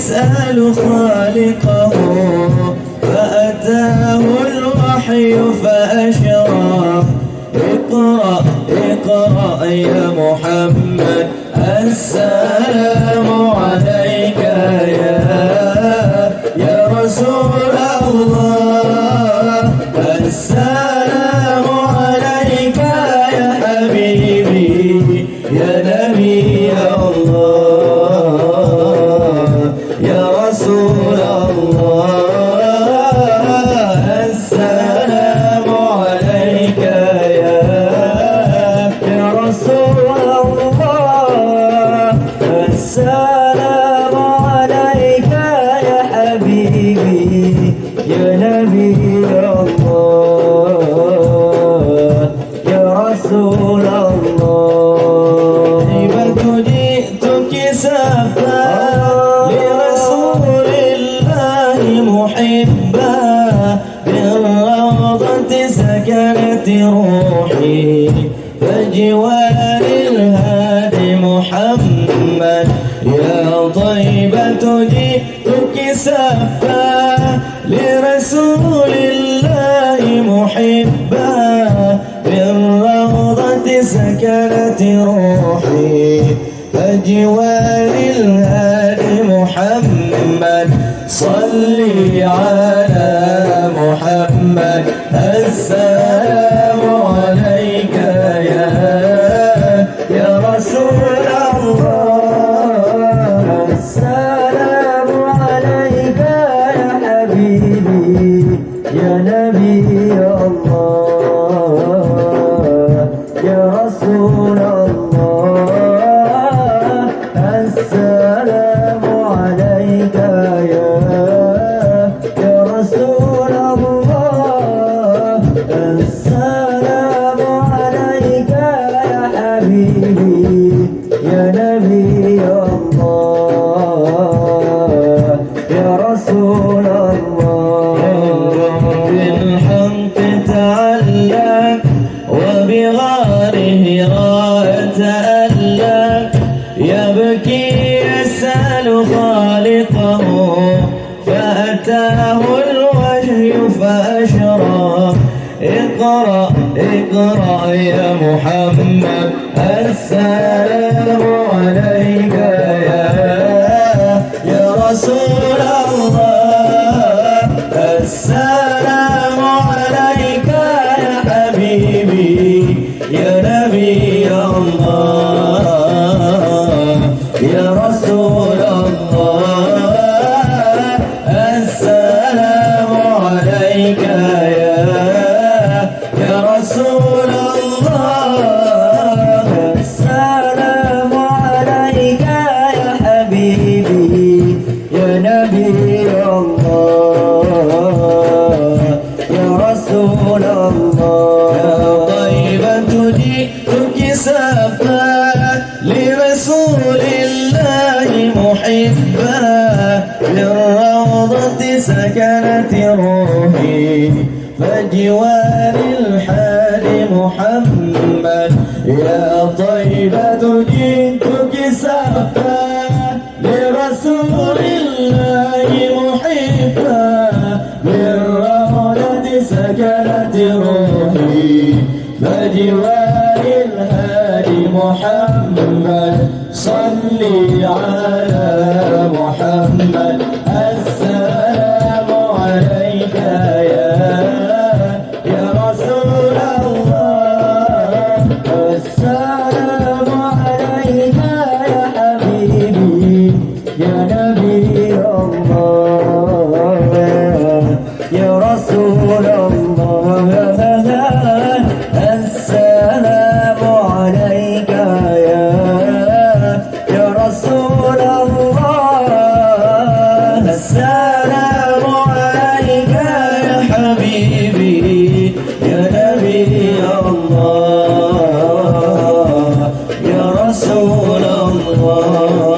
يسأل خالقه فأتاه الوحي فأشرح اقرأ اقرأ يا محمد السلام عليك يا رسول الله السلام عليك يا حبيبي يا نبي الله يا رسول الله السلام عليك يا رسول الله السلام عليك يا حبيبي يا نبي الله يا رسول الله جئتك سفا لرسول الله محبا بالروضة سكنت روحي فجوار الهادي محمد يا طيبة جئتك سفا لرسول الله محبا بالروضة سكنت روحي فجوار الهادي محمد صلي على محمد السلام عليك يا رسول الله السلام عليك يا حبيبي يا نبي الله يا رسول الله السلام عليك يا رسول الله السلام عليك يا حبيبي يا نبي الله يا رسول الله بالحق تعلق وبغاره تألق يبكي يسأل خالقه فأتاه الوحي فأشرح اقرأ اقرأ يا محمد السلام عليك يا رسول الله السلام عليك يا حبيبي يا نبي الله يا رسول الله السلام عليك يا رسول الله السلام عليك يا حبيبي يا نبي الله يا رسول الله يا طيبة جئتك سفا لرسول الله محبا للروضة سكنت روحي فجوار الحادي محمد يا طيبة جئتك سفا لرسول الله محبا للروضة سكنت روحي فجوار الهادي محمد صلي على محمد السلام عليك يا رسول الله السلام عليك يا حبيبي يا نبي الله يا رسول الله السلام عليك يا رسول الله السلام عليك يا حبيبي يا نبي الله يا رسول الله